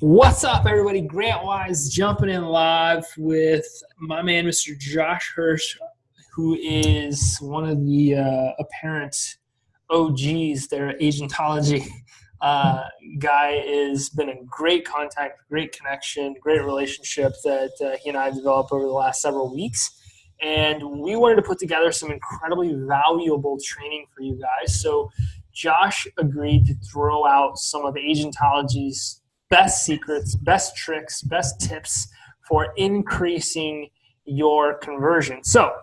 What's up, everybody? Grant Wise jumping in live with my man, Mr. Josh Hirsch, who is one of the apparent OGs there. Agentology guy has been a great contact, great connection, great relationship that he and I have developed over the last several weeks. And we wanted to put together some incredibly valuable training for you guys. So Josh agreed to throw out some of Agentology's best secrets, best tricks, best tips for increasing your conversion. So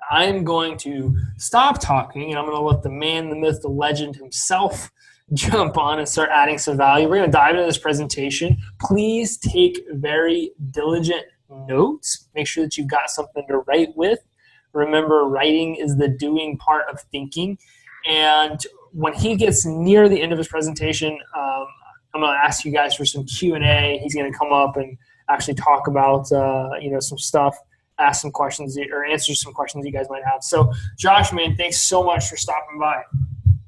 I'm going to stop talking and I'm going to let the man, the myth, the legend himself jump on and start adding some value. We're going to dive into this presentation. Please take very diligent notes. Make sure that you've got something to write with. Remember, writing is the doing part of thinking. And when he gets near the end of his presentation, I'm going to ask you guys for some Q&A. He's going to come up and actually talk about, some stuff, ask some questions or answer some questions you guys might have. So, Josh, man, thanks so much for stopping by.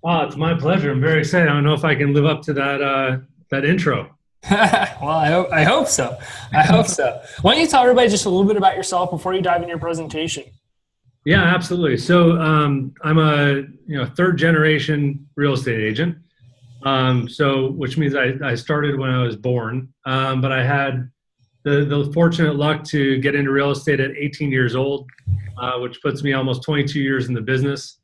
Oh, it's my pleasure. I'm very excited. I don't know if I can live up to that intro. Well, I hope so. I hope so. Why don't you tell everybody just a little bit about yourself before you dive into your presentation? Yeah, absolutely. So I'm a third generation real estate agent. Which means I started when I was born, but I had the fortunate luck to get into real estate at 18 years old, which puts me almost 22 years in the business.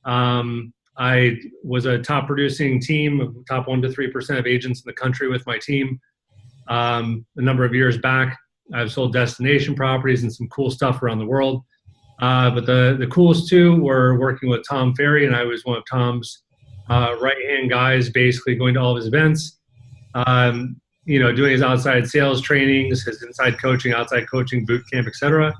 I was a top producing team, top 1 to 3% of agents in the country with my team. A number of years back, I've sold destination properties and some cool stuff around the world. But the coolest two were working with Tom Ferry, and I was one of Tom's right-hand guys, basically going to all of his events, doing his outside sales trainings, his inside coaching, outside coaching, boot camp, etc.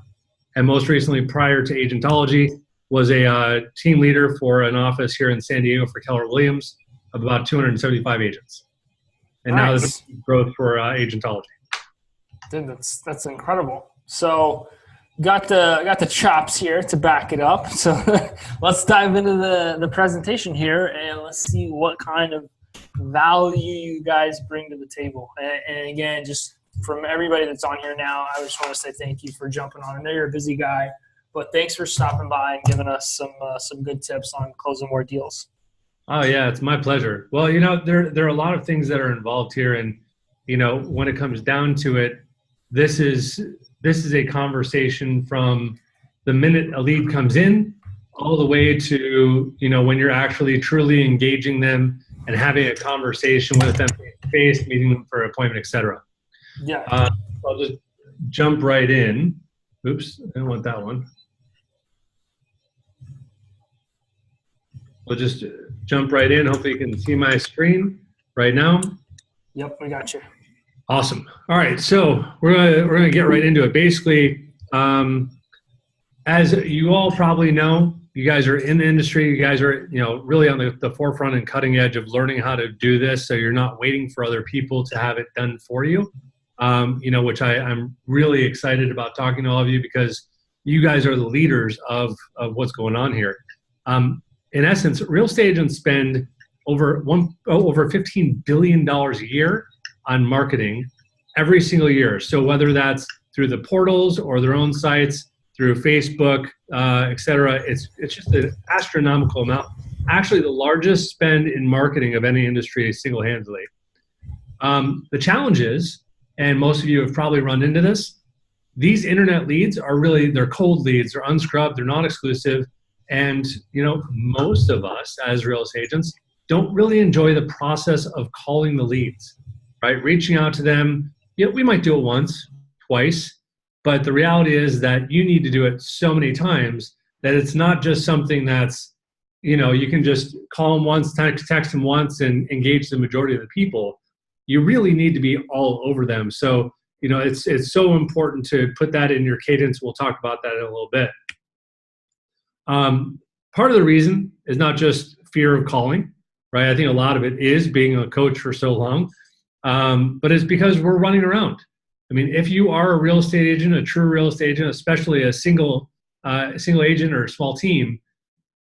And most recently, prior to Agentology, was a team leader for an office here in San Diego for Keller Williams of about 275 agents. And now this is growth for Agentology. Dude, that's incredible. So got the chops here to back it up. So let's dive into the presentation here and let's see what kind of value you guys bring to the table. And again, just from everybody that's on here now, I just want to say thank you for jumping on. I know you're a busy guy, but thanks for stopping by and giving us some good tips on closing more deals. Oh yeah, it's my pleasure. Well, there are a lot of things that are involved here, and when it comes down to it, this is a conversation from the minute a lead comes in all the way to, when you're actually truly engaging them and having a conversation with them face-to-face, meeting them for an appointment, etc. Yeah. I'll just jump right in. Oops, I don't want that one. We'll just jump right in. Hopefully you can see my screen right now. Yep, we got you. Awesome. All right, so we're gonna get right into it. Basically, as you all probably know, you guys are in the industry. You guys are really on the forefront and cutting edge of learning how to do this. So you're not waiting for other people to have it done for you. Which I'm really excited about talking to all of you because you guys are the leaders of what's going on here. In essence, real estate agents spend over $15 billion a year on marketing every single year. So whether that's through the portals or their own sites, through Facebook, et cetera, it's just an astronomical amount. Actually, the largest spend in marketing of any industry single-handedly. The challenge is, and most of you have probably run into this, these internet leads are they're cold leads, they're unscrubbed, they're non-exclusive, and most of us as real estate agents don't really enjoy the process of calling the leads. Right, reaching out to them, we might do it once, twice, but the reality is that you need to do it so many times that it's not just something that's, you can just call them once, text them once, and engage the majority of the people. You really need to be all over them. So, it's so important to put that in your cadence. We'll talk about that in a little bit. Part of the reason is not just fear of calling, right? I think a lot of it is being a coach for so long. But it's because we're running around. I mean, if you are a real estate agent, a true real estate agent, especially a single agent or a small team,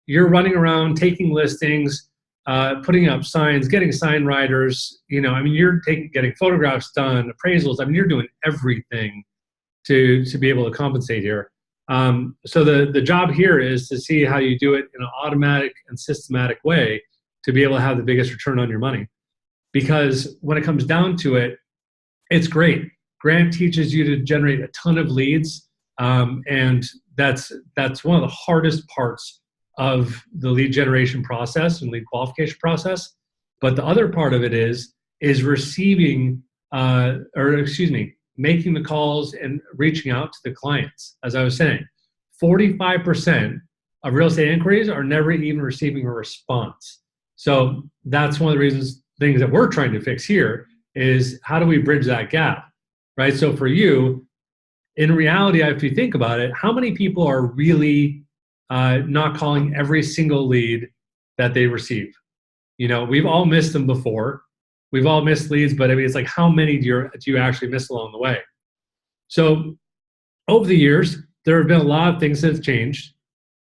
you're running around taking listings, putting up signs, getting sign writers. I mean, you're getting photographs done, appraisals. I mean, you're doing everything to be able to compensate here. So the job here is to see how you do it in an automatic and systematic way to be able to have the biggest return on your money. Because when it comes down to it, it's great. Grant teaches you to generate a ton of leads, and that's one of the hardest parts of the lead generation process and lead qualification process. But the other part of it is receiving, making the calls and reaching out to the clients. As I was saying, 45% of real estate inquiries are never even receiving a response. So that's one of the things that we're trying to fix here is how do we bridge that gap, right? So for you, in reality, if you think about it, how many people are really not calling every single lead that they receive? We've all missed them before. We've all missed leads, but I mean, it's like, how many do you actually miss along the way? So over the years, there have been a lot of things that have changed.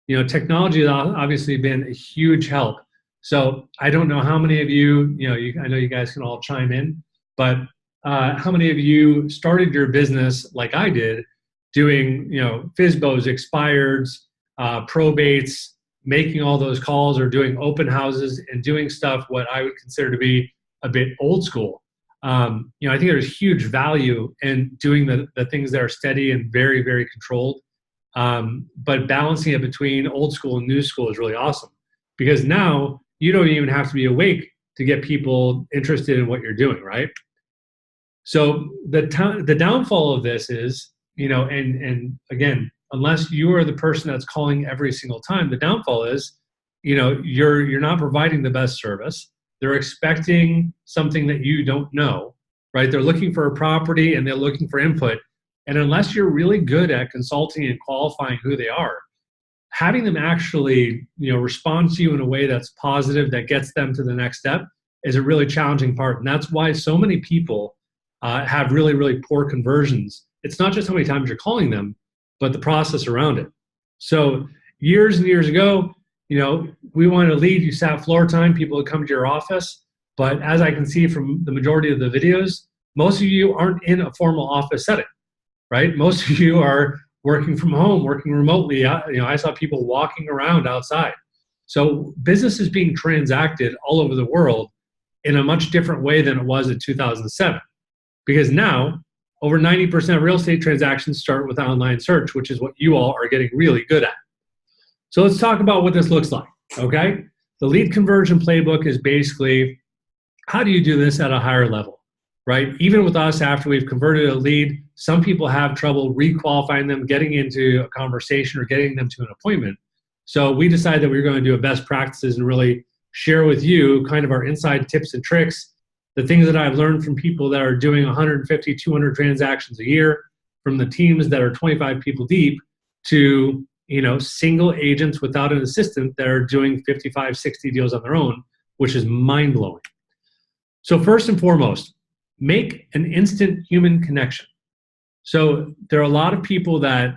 Technology has obviously been a huge help. So I don't know how many of you, I know you guys can all chime in, but how many of you started your business like I did, doing, FSBOs, expireds, probates, making all those calls, or doing open houses and doing stuff what I would consider to be a bit old school. I think there's huge value in doing the things that are steady and very, very controlled. But balancing it between old school and new school is really awesome, because now you don't even have to be awake to get people interested in what you're doing, right? So the downfall of this is, and again, unless you are the person that's calling every single time, the downfall is, you're not providing the best service. They're expecting something that you don't know, right? They're looking for a property and they're looking for input. And unless you're really good at consulting and qualifying who they are, having them actually, respond to you in a way that's positive, that gets them to the next step, is a really challenging part. And that's why so many people have really, really poor conversions. It's not just how many times you're calling them, but the process around it. So years and years ago, we wanted a lead, you sat floor time, people would come to your office. But as I can see from the majority of the videos, most of you aren't in a formal office setting, right? Most of you are working from home, working remotely. I saw people walking around outside. So business is being transacted all over the world in a much different way than it was in 2007. Because now, over 90% of real estate transactions start with online search, which is what you all are getting really good at. So let's talk about what this looks like, okay? The lead conversion playbook is basically, how do you do this at a higher level, right? Even with us, after we've converted a lead, some people have trouble re-qualifying them, getting into a conversation or getting them to an appointment. So we decided that we were going to do a best practices and really share with you kind of our inside tips and tricks, the things that I've learned from people that are doing 150, 200 transactions a year, from the teams that are 25 people deep to, single agents without an assistant that are doing 55, 60 deals on their own, which is mind-blowing. So first and foremost, make an instant human connection. So there are a lot of people that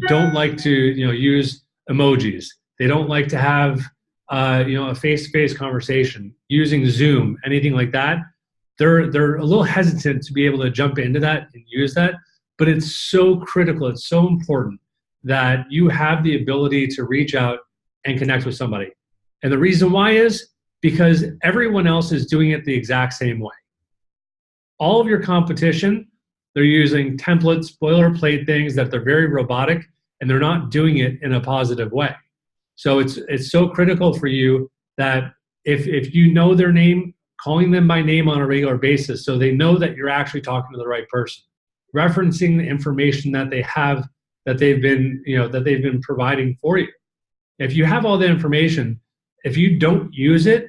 don't like to, use emojis. They don't like to have, a face-to-face conversation using Zoom, anything like that. They're a little hesitant to be able to jump into that and use that, but it's so critical. It's so important that you have the ability to reach out and connect with somebody. And the reason why is because everyone else is doing it the exact same way. All of your competition, they're using templates, boilerplate things that they're very robotic, and they're not doing it in a positive way. So it's so critical for you that if you know their name, calling them by name on a regular basis so they know that you're actually talking to the right person, referencing the information that they have, that they've been providing for you. If you have all the information, if you don't use it,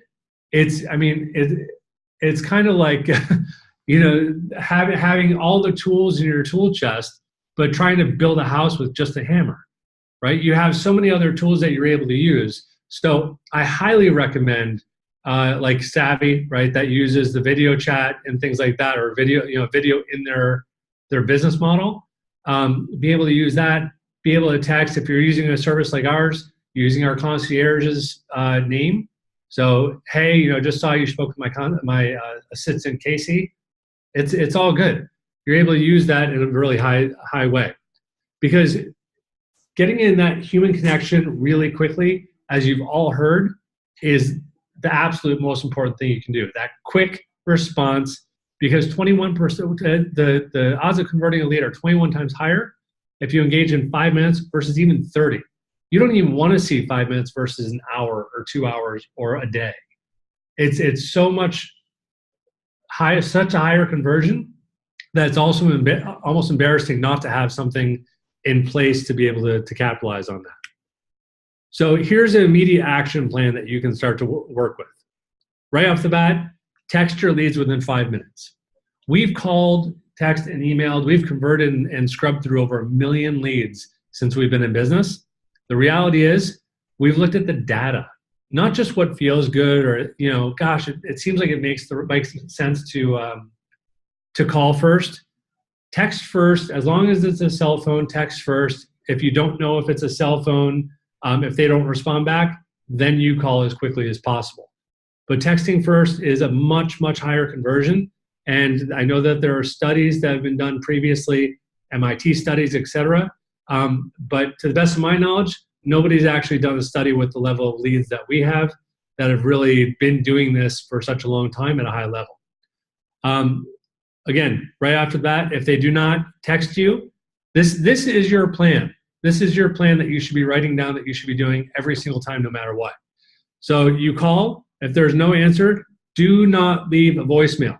it's kind of like having all the tools in your tool chest, but trying to build a house with just a hammer, right? You have so many other tools that you're able to use. So I highly recommend like Savvy, right, that uses the video chat and things like that, or video in their business model. Be able to use that, be able to text. If you're using a service like ours, using our concierge's name, So, hey, just saw you spoke with my assistant Casey. It's all good. You're able to use that in a really high way, because getting in that human connection really quickly, as you've all heard, is the absolute most important thing you can do. That quick response, because 21%, the odds of converting a lead are 21 times higher if you engage in 5 minutes versus even 30. You don't even want to see 5 minutes versus an hour or 2 hours or a day. It's so much such a higher conversion that it's also almost embarrassing not to have something in place to be able to capitalize on that. So here's an immediate action plan that you can start to work with. Right off the bat, text your leads within 5 minutes. We've called, text, and emailed. We've converted and scrubbed through over 1 million leads since we've been in business. The reality is we've looked at the data, not just what feels good or, gosh, it seems like it makes sense to call first. Text first, as long as it's a cell phone, text first. If you don't know if it's a cell phone, if they don't respond back, then you call as quickly as possible. But texting first is a much, much higher conversion. And I know that there are studies that have been done previously, MIT studies, et cetera. But to the best of my knowledge, nobody's actually done a study with the level of leads that we have that have really been doing this for such a long time at a high level. Again, right after that, if they do not text you, this is your plan. This is your plan that you should be writing down, that you should be doing every single time, no matter what. So you call. If there's no answer, do not leave a voicemail.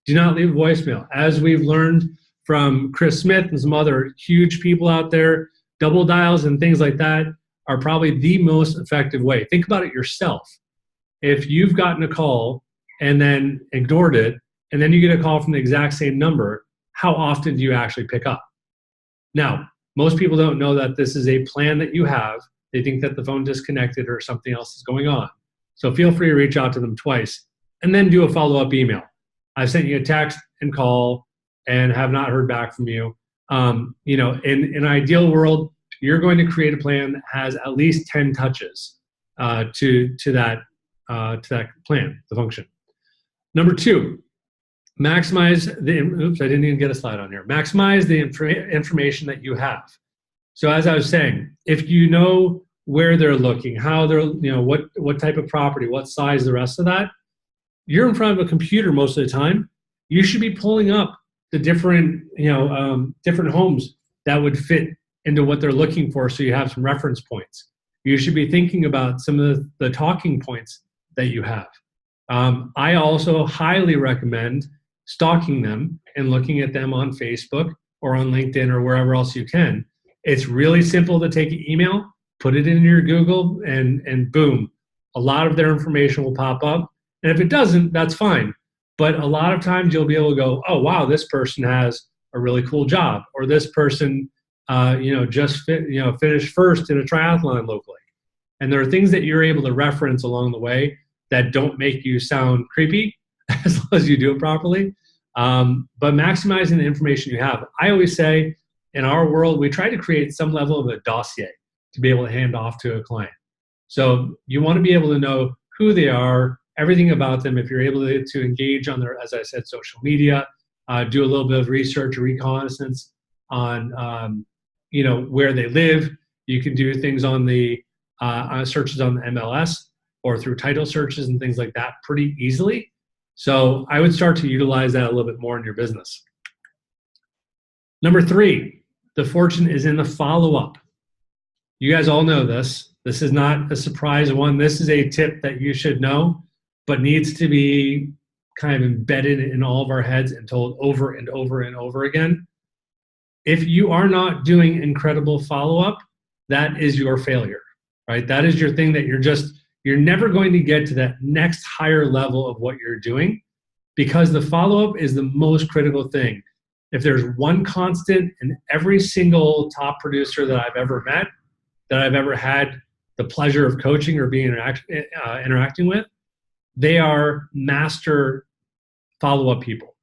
Do not leave a voicemail. As we've learned from Chris Smith and some other huge people out there, double dials and things like that are probably the most effective way. Think about it yourself. If you've gotten a call and then ignored it, and then you get a call from the exact same number, how often do you actually pick up? Now, most people don't know that this is a plan that you have. They think that the phone disconnected or something else is going on. So feel free to reach out to them twice and then do a follow-up email. I sent you a text and call and have not heard back from you. In an ideal world, you're going to create a plan that has at least 10 touches to that plan, the function. Number 2, maximize the, oops, I didn't even get a slide on here. Maximize the information that you have. So as I was saying, if you know where they're looking, how they're, what type of property, what size, the rest of that, you're in front of a computer most of the time. You should be pulling up the different homes that would fit into what they're looking for, so you have some reference points. You should be thinking about some of the talking points that you have. I also highly recommend stalking them and looking at them on Facebook or on LinkedIn or wherever else you can. It's really simple to take an email, put it in your Google, and boom, a lot of their information will pop up. And if it doesn't, that's fine. But a lot of times you'll be able to go, oh, wow, this person has a really cool job, or this person finished first in a triathlon locally. And there are things that you're able to reference along the way that don't make you sound creepy as long as you do it properly. But maximizing the information you have. I always say in our world, we try to create some level of a dossier to be able to hand off to a client. So you want to be able to know who they are, everything about them. If you're able to engage on their, as I said, social media, do a little bit of research or reconnaissance on where they live. You can do things on the searches on the MLS or through title searches and things like that pretty easily. So I would start to utilize that a little bit more in your business. Number 3, the fortune is in the follow-up. You guys all know this. This is not a surprise one. This is a tip that you should know, but needs to be kind of embedded in all of our heads and told over and over and over again. If you are not doing incredible follow-up, that is your failure, right? That is your thing that you're never going to get to that next higher level of what you're doing, because the follow-up is the most critical thing. If there's one constant in every single top producer that I've ever met, that I've ever had the pleasure of coaching or being interacting with, they are master follow-up people.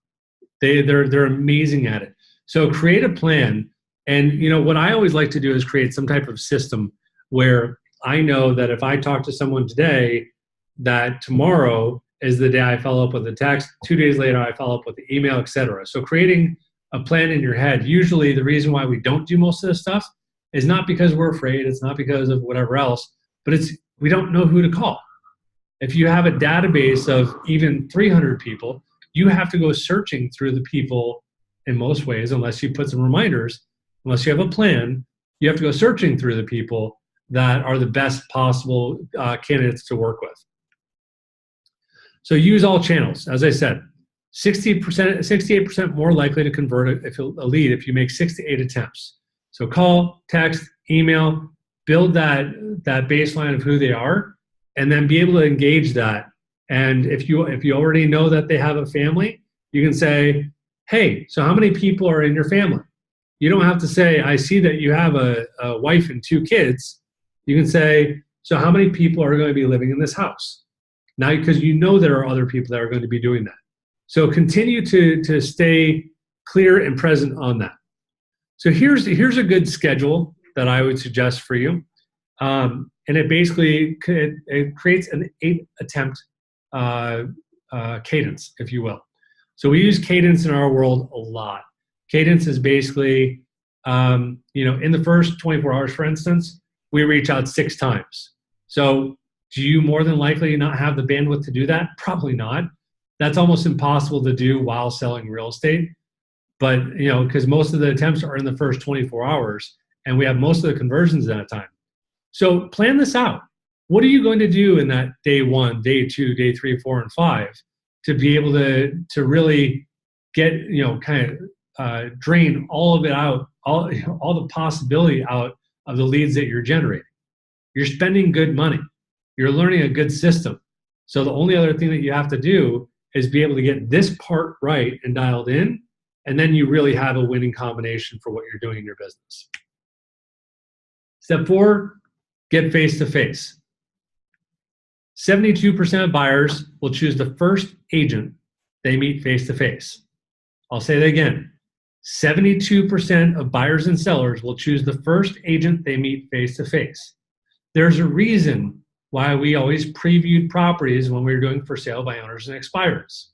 They're amazing at it. So create a plan. And what I always like to do is create some type of system where I know that if I talk to someone today, that tomorrow is the day I follow up with a text. 2 days later, I follow up with the email, etc. So creating a plan in your head. Usually the reason why we don't do most of this stuff is not because we're afraid. It's not because of whatever else, but it's we don't know who to call. If you have a database of even 300 people, you have to go searching through the people in most ways, unless you put some reminders, unless you have a plan, you have to go searching through the people that are the best possible candidates to work with. So use all channels. As I said, 68% more likely to convert a lead if you make 6 to 8 attempts. So call, text, email, build that baseline of who they are, and then be able to engage that. And if you already know that they have a family, you can say, hey, so how many people are in your family? You don't have to say, I see that you have a wife and 2 kids. You can say, so how many people are going to be living in this house? Now, because you know there are other people that are going to be doing that. So continue to stay clear and present on that. So here's a good schedule that I would suggest for you. And it basically it creates an 8 attempt cadence, if you will. So we use cadence in our world a lot. Cadence is basically, in the first 24 hours, for instance, we reach out 6 times. So do you more than likely not have the bandwidth to do that? Probably not. That's almost impossible to do while selling real estate. But, because most of the attempts are in the first 24 hours and we have most of the conversions at a time. So plan this out. What are you going to do in that day 1, day 2, day 3, 4, and 5 to be able to really get, drain all of it out, all the possibility out of the leads that you're generating? You're spending good money. You're learning a good system. So the only other thing that you have to do is be able to get this part right and dialed in, and then you really have a winning combination for what you're doing in your business. Step 4, get face-to-face. 72% of buyers will choose the first agent they meet face-to-face. I'll say that again. 72% of buyers and sellers will choose the first agent they meet face-to-face. There's a reason why we always previewed properties when we were doing for sale by owners and expireds.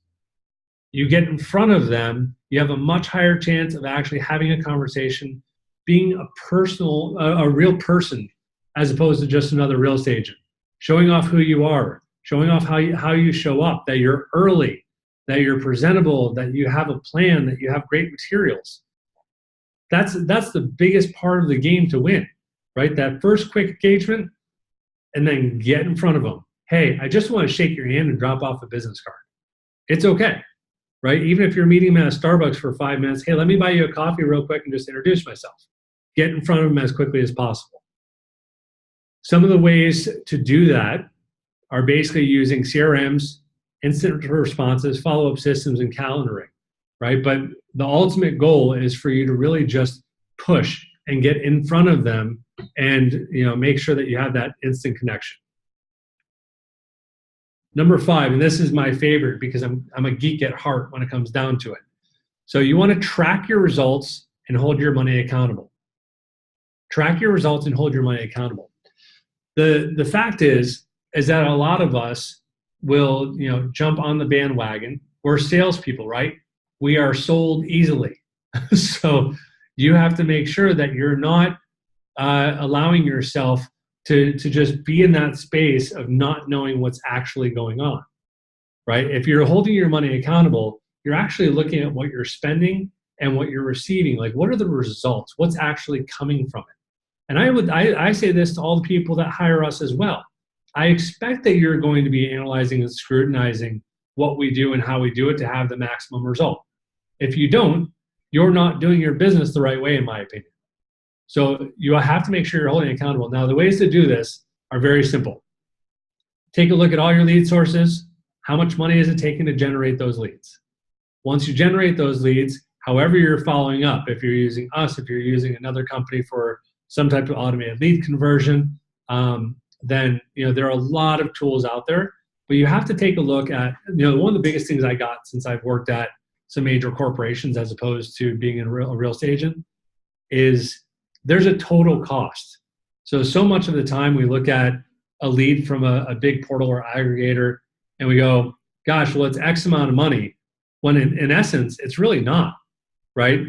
You get in front of them, you have a much higher chance of actually having a conversation, being a real person, as opposed to just another real estate agent. Showing off who you are, showing off how you show up, that you're early, that you're presentable, that you have a plan, that you have great materials. That's the biggest part of the game to win, right? That first quick engagement, and then get in front of them. Hey, I just want to shake your hand and drop off a business card. It's okay, right? Even if you're meeting them at a Starbucks for 5 minutes, hey, let me buy you a coffee real quick and just introduce myself. Get in front of them as quickly as possible. Some of the ways to do that are basically using CRMs, instant responses, follow-up systems, and calendaring, right? But the ultimate goal is for you to really just push and get in front of them and make sure that you have that instant connection. Number 5, and this is my favorite because I'm a geek at heart when it comes down to it. So you want to track your results and hold your money accountable. Track your results and hold your money accountable. The fact is that a lot of us will jump on the bandwagon. We're salespeople, right? We are sold easily. So you have to make sure that you're not allowing yourself to just be in that space of not knowing what's actually going on, right? If you're holding your money accountable, you're actually looking at what you're spending and what you're receiving. Like, what are the results? What's actually coming from it? And I say this to all the people that hire us as well. I expect that you're going to be analyzing and scrutinizing what we do and how we do it to have the maximum result. If you don't, you're not doing your business the right way, in my opinion. So you have to make sure you're holding accountable. Now, the ways to do this are very simple. Take a look at all your lead sources. How much money is it taking to generate those leads? Once you generate those leads, however you're following up, if you're using us, if you're using another company for some type of automated lead conversion, then there are a lot of tools out there. But you have to take a look at, one of the biggest things I got since I've worked at some major corporations as opposed to being a real estate agent is there's a total cost. So much of the time we look at a lead from a big portal or aggregator, and we go, gosh, well, it's X amount of money, when in essence, it's really not, right?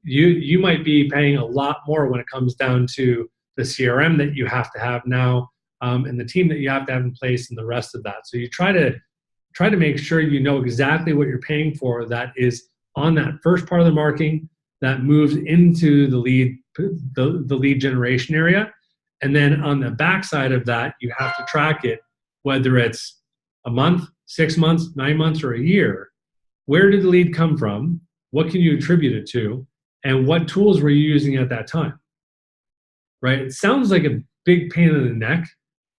You might be paying a lot more when it comes down to the CRM that you have to have now, and the team that you have to have in place and the rest of that. So you try to make sure you know exactly what you're paying for that is on that first part of the marketing that moves into the lead generation area. And then on the backside of that, you have to track it, whether it's a month, 6 months, 9 months, or a year. Where did the lead come from? What can you attribute it to? And what tools were you using at that time? Right? It sounds like a big pain in the neck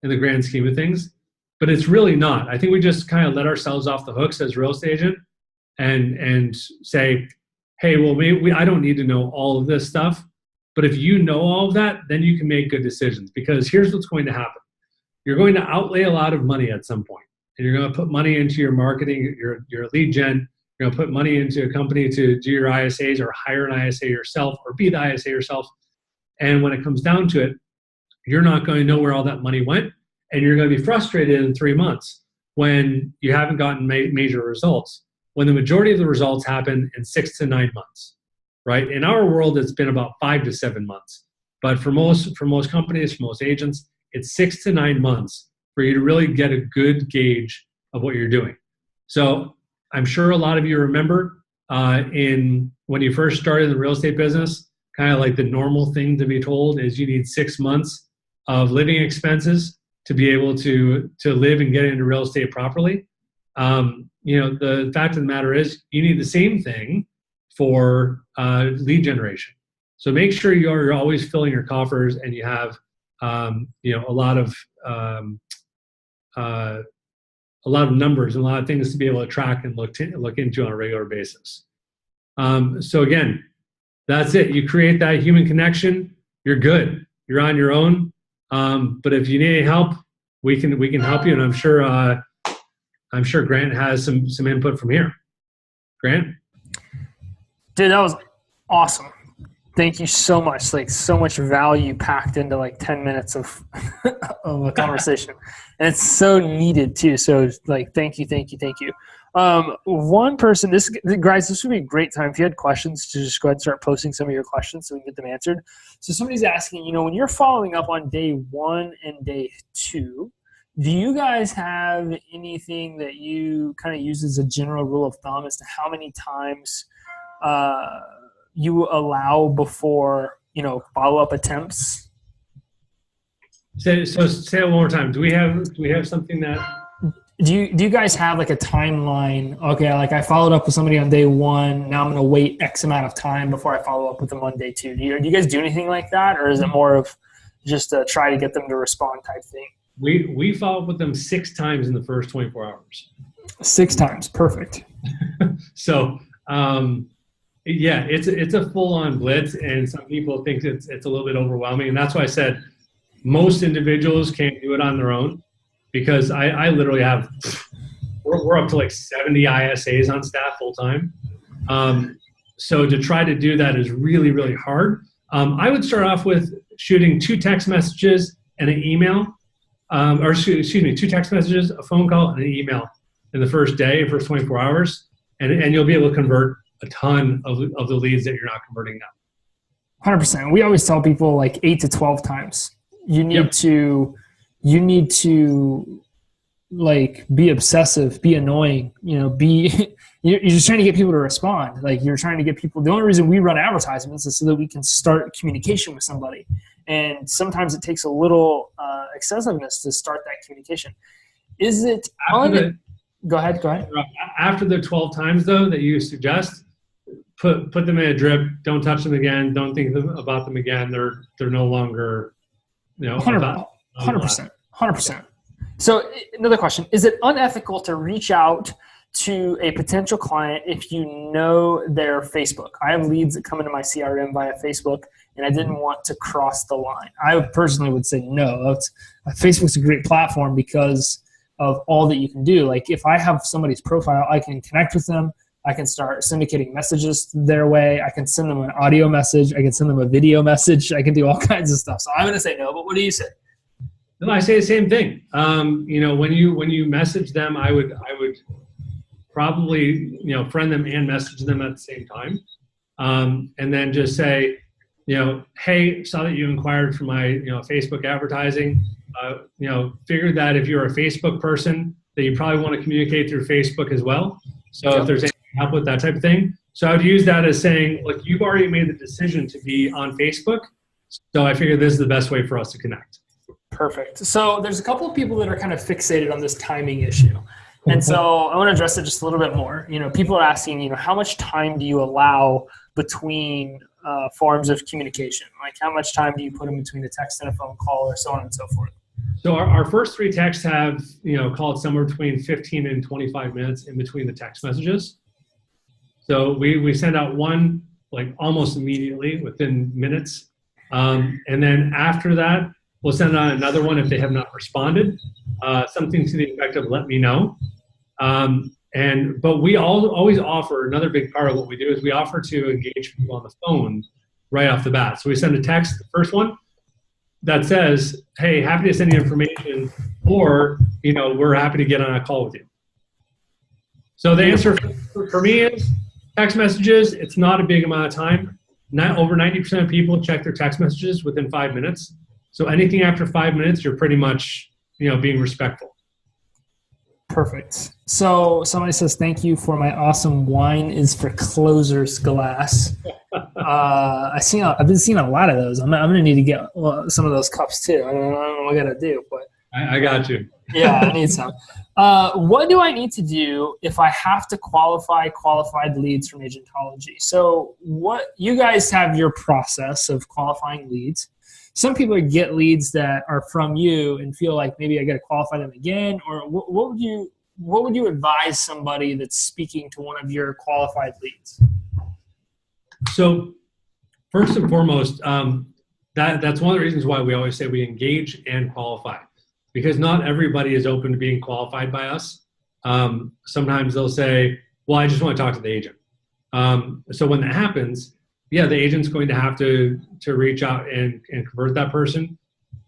in the grand scheme of things, but it's really not. I think we just kind of let ourselves off the hooks as real estate agent and say, hey, well, maybe I don't need to know all of this stuff. But if you know all of that, then you can make good decisions, because here's what's going to happen. You're going to outlay a lot of money at some point, and you're going to put money into your marketing, your lead gen. You're going to put money into a company to do your ISAs or hire an ISA yourself or be the ISA yourself. And when it comes down to it, you're not going to know where all that money went, and you're going to be frustrated in 3 months when you haven't gotten major results, when the majority of the results happen in 6 to 9 months, right? In our world, it's been about 5 to 7 months. But for most companies, for most agents, it's 6 to 9 months for you to really get a good gauge of what you're doing. So I'm sure a lot of you remember when you first started in the real estate business, kind of like the normal thing to be told is you need 6 months of living expenses to be able to live and get into real estate properly. The fact of the matter is you need the same thing for lead generation. So make sure you're always filling your coffers and you have a lot of numbers and a lot of things to be able to track and look into on a regular basis. So again, that's it. You create that human connection, you're good. You're on your own. But if you need any help, we can help you. And I'm sure Grant has some input from here. Grant? Dude, that was awesome. Thank you so much. Like, so much value packed into like 10 minutes of a conversation. And it's so needed too. So like, thank you. One person, guys, this would be a great time if you had questions to just go ahead and start posting some of your questions so we can get them answered. So somebody's asking, when you're following up on day 1 and day 2, do you guys have anything that you kind of use as a general rule of thumb as to how many times you allow before, follow-up attempts? Say it one more time. Do we have something that? Do you guys have like a timeline? Okay, like I followed up with somebody on day 1. Now I'm going to wait X amount of time before I follow up with them on day 2. Do you guys do anything like that, or is it more of just a try to get them to respond type thing? We follow up with them 6 times in the first 24 hours. 6 times, perfect. So. Yeah, it's a full-on blitz, and some people think it's a little bit overwhelming, and that's why I said most individuals can't do it on their own, because I literally have we're up to like 70 ISAs on staff full time. So to try to do that is really, really hard. I would start off with shooting 2 text messages and an email, 2 text messages, a phone call, and an email in the first 24 hours, and you'll be able to convert a ton of the leads that you're not converting now. 100%. We always tell people like 8 to 12 times. You need to like be obsessive, be annoying, you're just trying to get people to respond. Like you're trying to get people. The only reason we run advertisements is so that we can start communication with somebody. And sometimes it takes a little excessiveness to start that communication. Is it Go ahead. After the 12 times, though, that you suggest, put them in a drip. Don't touch them again. Don't think about them again. They're no longer, 100%. So another question: is it unethical to reach out to a potential client if you know their Facebook? I have leads that come into my CRM via Facebook, and I didn't want to cross the line. I personally would say no. Facebook's a great platform because of all that you can do. Like if I have somebody's profile, I can connect with them. I can start syndicating messages their way. I can send them an audio message. I can send them a video message. I can do all kinds of stuff. So I'm going to say no, but what do you say? No, I say the same thing. When you message them, I would probably friend them and message them at the same time, and then just say, hey, saw that you inquired for my Facebook advertising. Figured that if you're a Facebook person, that you probably want to communicate through Facebook as well. So if there's any help with that type of thing, so I would use that as saying, look, you've already made the decision to be on Facebook, so I figured this is the best way for us to connect. Perfect. So there's a couple of people that are kind of fixated on this timing issue. And so I want to address it just a little bit more. People are asking, how much time do you allow between forms of communication? Like how much time do you put in between a text and a phone call or so on and so forth? So our first 3 texts have, call it somewhere between 15 and 25 minutes in between the text messages. So we send out one like almost immediately within minutes. And then after that, we'll send out another one if they have not responded, something to the effect of let me know. But we always offer, another big part of what we do is we offer to engage people on the phone right off the bat. So we send a text, the first one, that says, hey, happy to send you information, or, we're happy to get on a call with you. So the answer for me is text messages, it's not a big amount of time. Over 90% of people check their text messages within 5 minutes. So anything after 5 minutes, you're pretty much, being respectful. Perfect. So somebody says, thank you for my awesome wine is for closers glass. I've been seeing a lot of those. I'm going to need to get some of those cups too. I don't know what I got to do, but I got you. Yeah, I need some. What do I need to do if I have to qualify qualified leads from Agentology? So what you guys have your process of qualifying leads. Some people get leads that are from you and feel like maybe I got to qualify them again, or what would you advise somebody that's speaking to one of your qualified leads? So first and foremost, that's one of the reasons why we always say we engage and qualify, because not everybody is open to being qualified by us. Sometimes they'll say, well, I just want to talk to the agent. So when that happens, yeah, the agent's going to have to reach out and convert that person.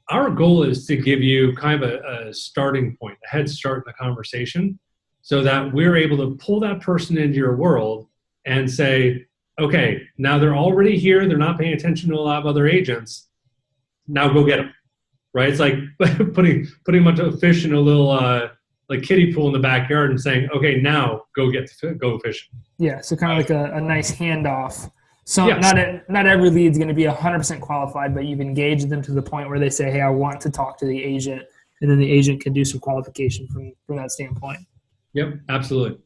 Our goal is to give you kind of a starting point, a head start in the conversation, so that we're able to pull that person into your world and say, okay, now they're already here. They're not paying attention to a lot of other agents. Now go get them, right? It's like putting a bunch of fish in a little like kiddie pool in the backyard and saying, okay, now go fishing. Yeah, so kind of like a nice handoff. So yes. Not every lead is going to be 100% qualified, but you've engaged them to the point where they say, hey, I want to talk to the agent, and then the agent can do some qualification from that standpoint. Yep, absolutely.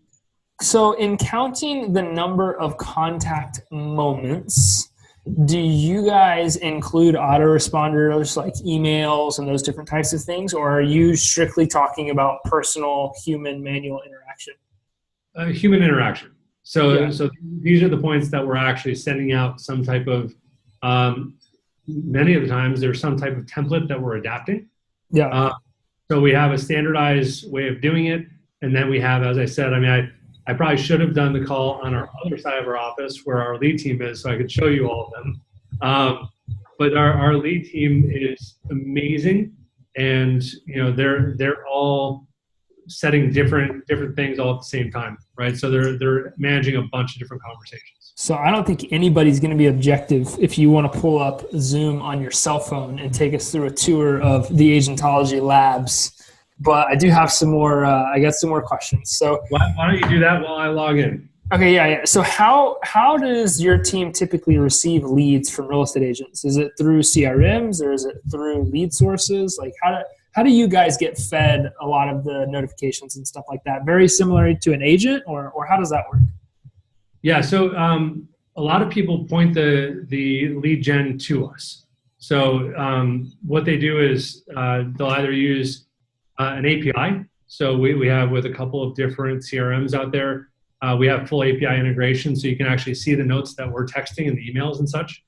So in counting the number of contact moments, do you guys include autoresponders like emails and those different types of things, or are you strictly talking about personal human manual interaction? Human interaction. So these are the points that we're actually sending out some type of, many of the times there's some type of template that we're adapting. Yeah. So we have a standardized way of doing it. And then we have, as I said, I probably should have done the call on our other side of our office where our lead team is, so I could show you all of them. But our lead team is amazing. And, they're all setting different things all at the same time, right? So they're managing a bunch of different conversations. So I don't think anybody's going to be objective if you want to pull up Zoom on your cell phone and take us through a tour of the Agentology Labs. But I do have some more. I got some more questions. So why don't you do that while I log in? Okay, yeah. So how does your team typically receive leads from real estate agents? Is it through CRMs or is it through lead sources? Like how do you guys get fed a lot of the notifications and stuff like that? Very similar to an agent, or how does that work? Yeah, so a lot of people point the lead gen to us. So what they do is they'll either use an API. So we have with a couple of different CRMs out there, we have full API integration, so you can actually see the notes that we're texting and the emails and such.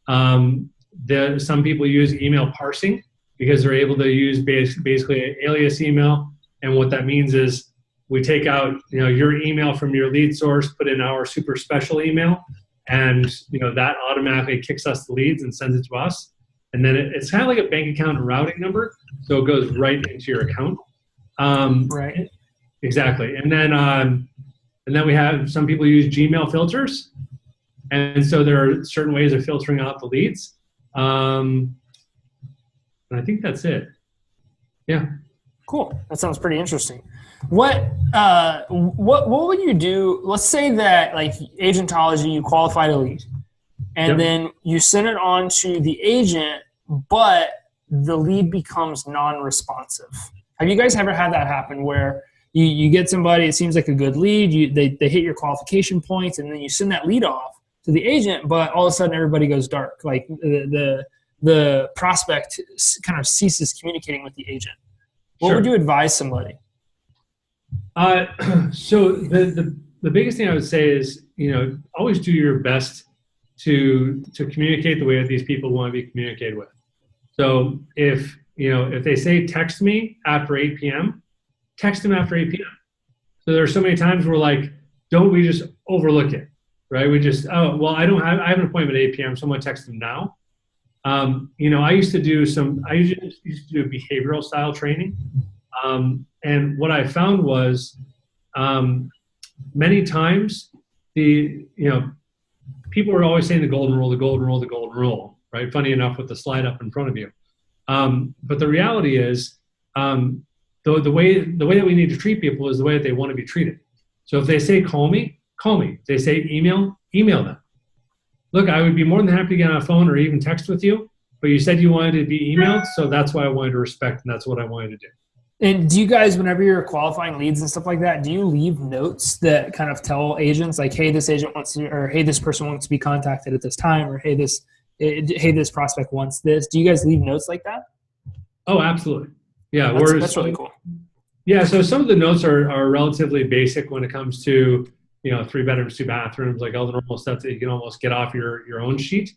Some people use email parsing because they're able to use basically an alias email. And what that means is we take out your email from your lead source, put in our super special email, and that automatically kicks us the leads and sends it to us. and then it's kind of like a bank account routing number, so it goes right into your account. Right. Exactly. And then we have some people use Gmail filters, and so there are certain ways of filtering out the leads. And I think that's it. Yeah. Cool. That sounds pretty interesting. What would you do? Let's say that like Agentology, you qualified a lead, and then you send it on to the agent, but the lead becomes non-responsive. Have you guys ever had that happen where you get somebody, it seems like a good lead, they hit your qualification points, and then you send that lead off to the agent, but all of a sudden everybody goes dark. Like the prospect kind of ceases communicating with the agent. What would you advise somebody? So the biggest thing I would say is, always do your best to communicate the way that these people want to be communicated with. So if they say text me after 8 p.m., text them after 8 p.m. So there are so many times where like, don't we just overlook it, right? We just, I have an appointment at 8 p.m., so I'm going to text them now. I used to do behavioral style training. And what I found was many times people were always saying the golden rule, right? Funny enough with the slide up in front of you. But the reality is the way that we need to treat people is the way that they want to be treated. So if they say, call me. If they say email them. Look, I would be more than happy to get on a phone or even text with you, but you said you wanted to be emailed, so that's why I wanted to respect, and that's what I wanted to do. And do you guys, whenever you're qualifying leads and stuff like that, do you leave notes that kind of tell agents like, hey, this agent wants to, or hey, this person wants to be contacted at this time, or hey, this prospect wants this? Do you guys leave notes like that? Oh, absolutely. Yeah. That's really cool. Yeah. So some of the notes are relatively basic when it comes to, 3 bedrooms, 2 bathrooms, like all the normal stuff that you can almost get off your own sheet.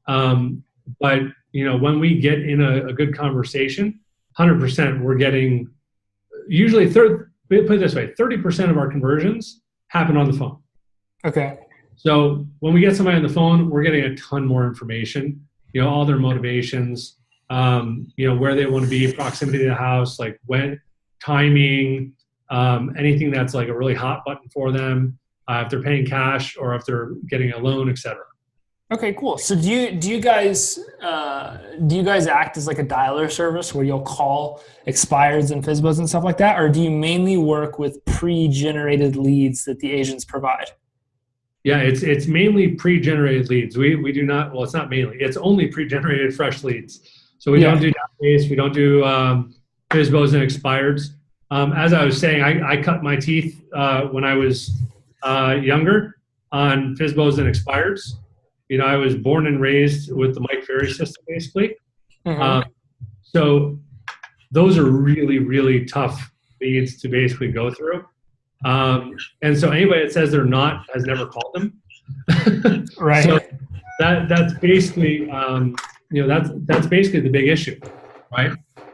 But, when we get in a good conversation, 100%, we're getting usually put it this way, 30% of our conversions happen on the phone. Okay. So when we get somebody on the phone, we're getting a ton more information, all their motivations, where they want to be, proximity to the house, like when, timing, anything that's like a really hot button for them, if they're paying cash or if they're getting a loan, et cetera. Okay, cool. So do you guys act as like a dialer service where you'll call expireds and FSBOs and stuff like that, or do you mainly work with pre-generated leads that the agents provide? Yeah, it's mainly pre-generated leads. We do not. Well, it's not mainly. It's only pre-generated fresh leads. So we don't do database. We don't do FSBOs and expireds. As I was saying, I cut my teeth when I was younger on FSBOs and expireds. I was born and raised with the Mike Ferry system, basically. Mm-hmm. So those are really, really tough leads to basically go through. And so anybody that says they're not has never called them. Right. So that's basically, that's basically the big issue, right?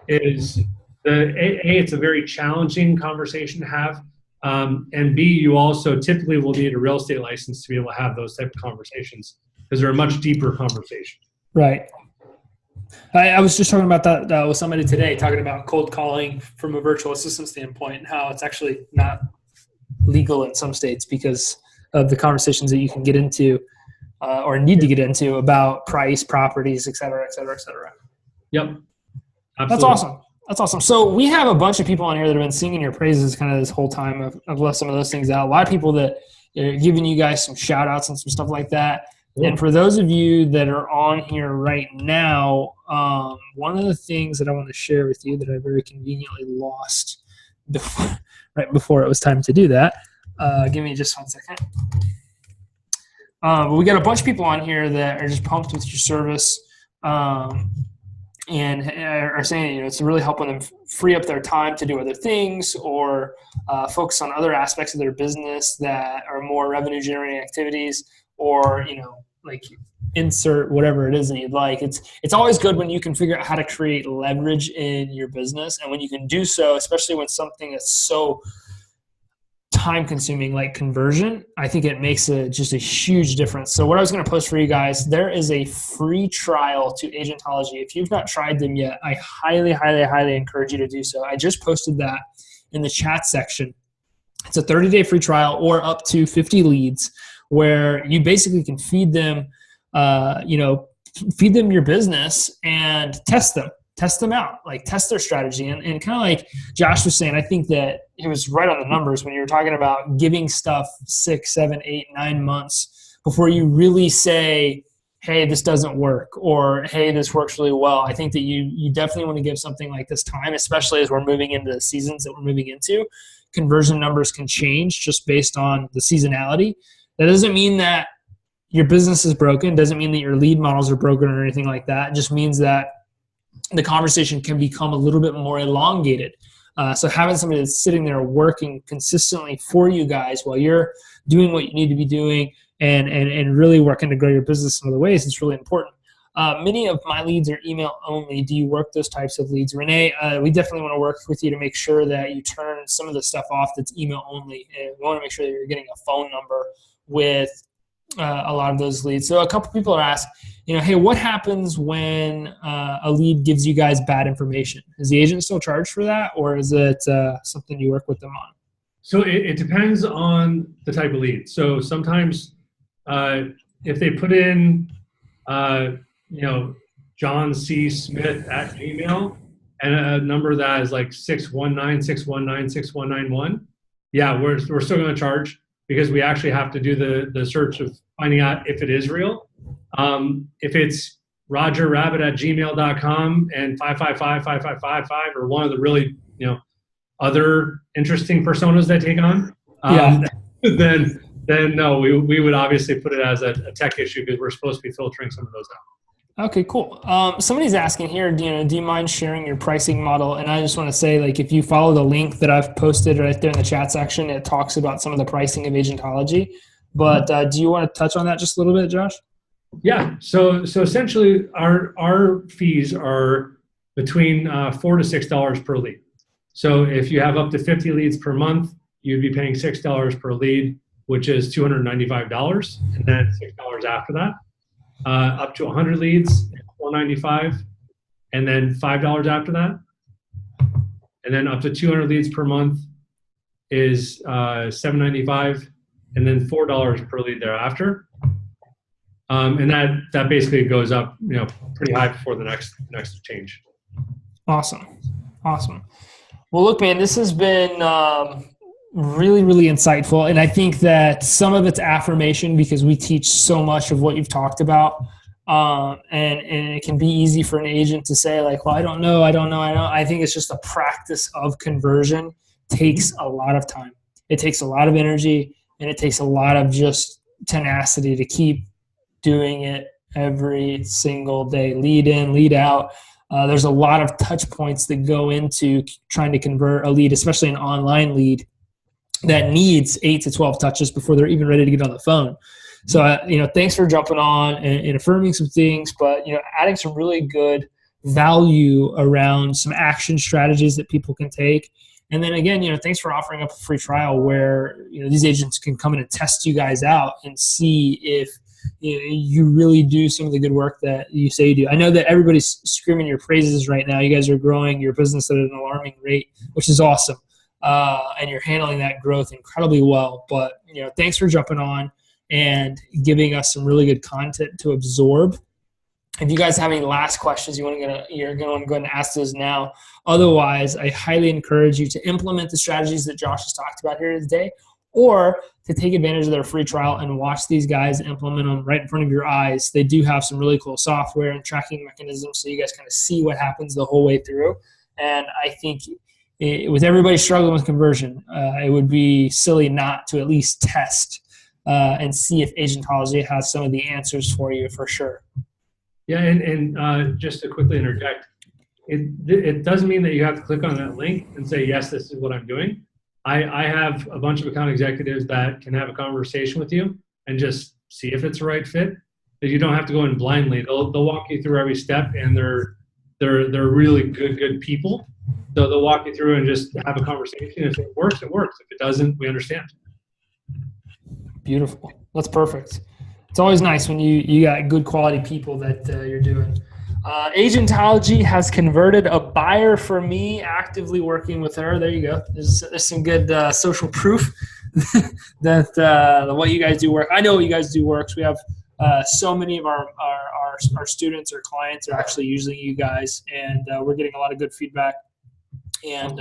Is it's a very challenging conversation to have. And B, you also typically will need a real estate license to be able to have those type of conversations, because they're a much deeper conversation. Right. I was just talking about that with somebody today, talking about cold calling from a virtual assistant standpoint and how it's actually not legal in some states because of the conversations that you can get into or need to get into about price, properties, et cetera, et cetera, et cetera. Yep. Absolutely. That's awesome. That's awesome. So we have a bunch of people on here that have been singing your praises kind of this whole time. I've left some of those things out. A lot of people that are giving you guys some shout outs and some stuff like that. Cool. And for those of you that are on here right now, one of the things that I want to share with you that I very conveniently lost right before it was time to do that. Give me just 1 second. But we got a bunch of people on here that are just pumped with your service. And are saying, it's really helping them free up their time to do other things or focus on other aspects of their business that are more revenue generating activities, or, like insert whatever it is that you'd like. It's always good when you can figure out how to create leverage in your business. And when you can do so, especially when something that's so time consuming like conversion, I think it makes just a huge difference. So what I was going to post for you guys, there is a free trial to Agentology. If you've not tried them yet, I highly, highly, highly encourage you to do so. I just posted that in the chat section. It's a 30-day free trial or up to 50 leads where you basically can feed them, feed them your business and test them out, like test their strategy. And kind of like Josh was saying, I think that he was right on the numbers when you were talking about giving stuff 6, 7, 8, 9 months before you really say, hey, this doesn't work, or hey, this works really well. I think that you definitely want to give something like this time, especially as we're moving into the seasons that we're moving into. Conversion numbers can change just based on the seasonality. That doesn't mean that your business is broken. Doesn't mean that your lead models are broken or anything like that. It just means that the conversation can become a little bit more elongated. So having somebody that's sitting there working consistently for you guys while you're doing what you need to be doing and really working to grow your business in other ways is really important. Many of my leads are email only. Do you work those types of leads? Renee, we definitely want to work with you to make sure that you turn some of the stuff off that's email only. And we want to make sure that you're getting a phone number with a lot of those leads. So a couple people are asking, hey, what happens when a lead gives you guys bad information? Is the agent still charged for that, or is it something you work with them on? So it depends on the type of lead. So sometimes if they put in, John C. Smith at Gmail and a number that is like 619-619-6191, yeah, we're still going to charge because we actually have to do the search of finding out if it is real. If it's rogerrabbit@gmail.com and 555-5555 or one of the really, other interesting personas that take on, then no, we would obviously put it as a tech issue because we're supposed to be filtering some of those out. Okay, cool. Somebody's asking here, do you mind sharing your pricing model? And I just want to say, like, if you follow the link that I've posted right there in the chat section, it talks about some of the pricing of Agentology. But do you want to touch on that just a little bit, Josh? Yeah. So essentially, our fees are between $4 to $6 per lead. So if you have up to 50 leads per month, you'd be paying $6 per lead, which is $295, and then $6 after that. Up to 100 leads, $495, and then $5 after that. And then up to 200 leads per month is $795, and then $4 per lead thereafter. And that basically goes up, pretty high before the next change. Awesome. Well, look, man, this has been really, really insightful. And I think that some of it's affirmation because we teach so much of what you've talked about. And it can be easy for an agent to say like, well, I don't know. I think it's just a practice of conversion takes a lot of time. It takes a lot of energy and it takes a lot of just tenacity to keep doing it every single day, lead in, lead out. There's a lot of touch points that go into trying to convert a lead, especially an online lead that needs 8 to 12 touches before they're even ready to get on the phone. So, thanks for jumping on and affirming some things, but, adding some really good value around some action strategies that people can take. And then again, thanks for offering up a free trial where, these agents can come in and test you guys out and see if you really do some of the good work that you say you do. I know that everybody's screaming your praises right now. You guys are growing your business at an alarming rate, which is awesome. And you're handling that growth incredibly well. But, thanks for jumping on and giving us some really good content to absorb. If you guys have any last questions you're going to go ahead and ask those now. Otherwise, I highly encourage you to implement the strategies that Josh has talked about here today, or to take advantage of their free trial and watch these guys implement them right in front of your eyes. They do have some really cool software and tracking mechanisms so you guys kind of see what happens the whole way through. And I think with everybody struggling with conversion, it would be silly not to at least test and see if Agentology has some of the answers for you for sure. Yeah, and just to quickly interject, it doesn't mean that you have to click on that link and say, yes, this is what I'm doing. I have a bunch of account executives that can have a conversation with you and just see if it's the right fit. That you don't have to go in blindly. They'll walk you through every step, and they're really good people. So they'll walk you through and just have a conversation. If it works, it works. If it doesn't, we understand. Beautiful. That's perfect. It's always nice when you got good quality people that you're doing. Agentology has converted a buyer for me, actively working with her. There you go. There's some good social proof that what you guys do work. I know what you guys do works. We have so many of our students or clients are actually using you guys, and we're getting a lot of good feedback. And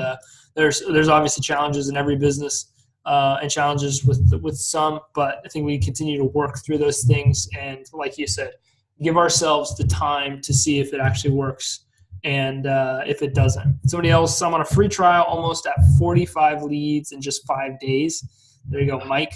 there's obviously challenges in every business. And challenges with some, but I think we continue to work through those things. And like you said, give ourselves the time to see if it actually works and if it doesn't. Somebody else, I'm on a free trial almost at 45 leads in just 5 days. There you go, Mike.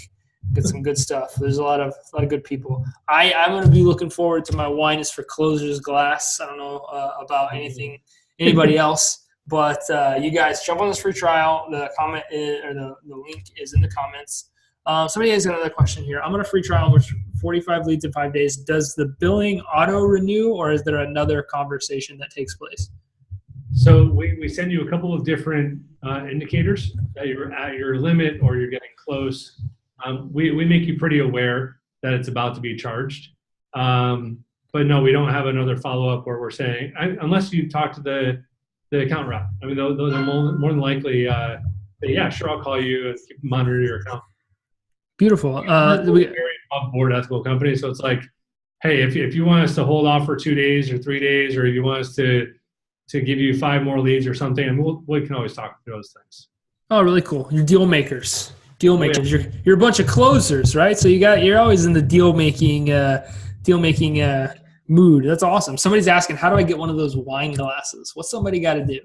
Get some good stuff. There's a lot of good people. I'm going to be looking forward to my Wine is for Closers glass. I don't know about anybody else. But you guys jump on this free trial. The comment or the link is in the comments. Somebody has another question here. I'm on a free trial with 45 leads in 5 days. Does the billing auto renew, or is there another conversation that takes place? So we send you a couple of different indicators that you're at your limit or you're getting close. We make you pretty aware that it's about to be charged. But no, we don't have another follow-up where we're saying, unless you talk to the account rep. I mean, those are more than likely, yeah, sure, I'll call you and monitor your account. Beautiful. We're a very off-board ethical company, so it's like, hey, if you want us to hold off for 2 days or 3 days, or if you want us to give you 5 more leads or something, and we can always talk through those things. Oh, really cool. You're deal makers. Deal makers. Yeah. You're a bunch of closers, right? So you're always in the deal making mood. That's awesome. Somebody's asking, how do I get one of those wine glasses? What's somebody got to do?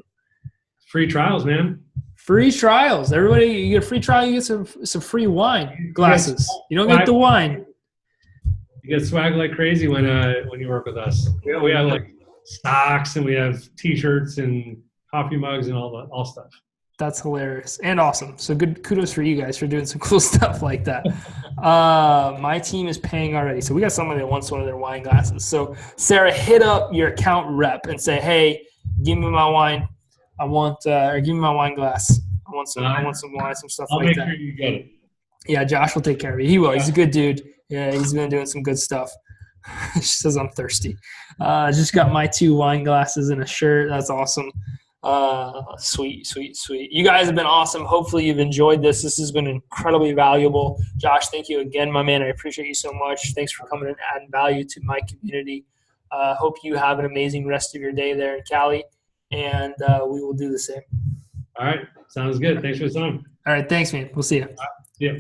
Free trials, man. Free trials. Everybody, you get a free trial, you get some free wine glasses. You don't get the wine. You get swag like crazy when you work with us. We have like socks, and we have T-shirts and coffee mugs and all stuff. That's hilarious and awesome. So good kudos for you guys for doing some cool stuff like that. My team is paying already. So we got somebody that wants one of their wine glasses. So Sarah, hit up your account rep and say, hey, give me my wine. Or give me my wine glass. I want some wine, some stuff like that. I'll make sure you get it. Yeah, Josh will take care of you. He will. He's a good dude. Yeah, he's been doing some good stuff. She says I'm thirsty. Just got my 2 wine glasses and a shirt. That's awesome. Sweet. You guys have been awesome. Hopefully you've enjoyed this. This has been incredibly valuable. Josh, thank you again, my man. I appreciate you so much. Thanks for coming and adding value to my community. Hope you have an amazing rest of your day there in Cali, and we will do the same. All right. Sounds good. Thanks for the time. All right. Thanks, man. We'll see you. See ya.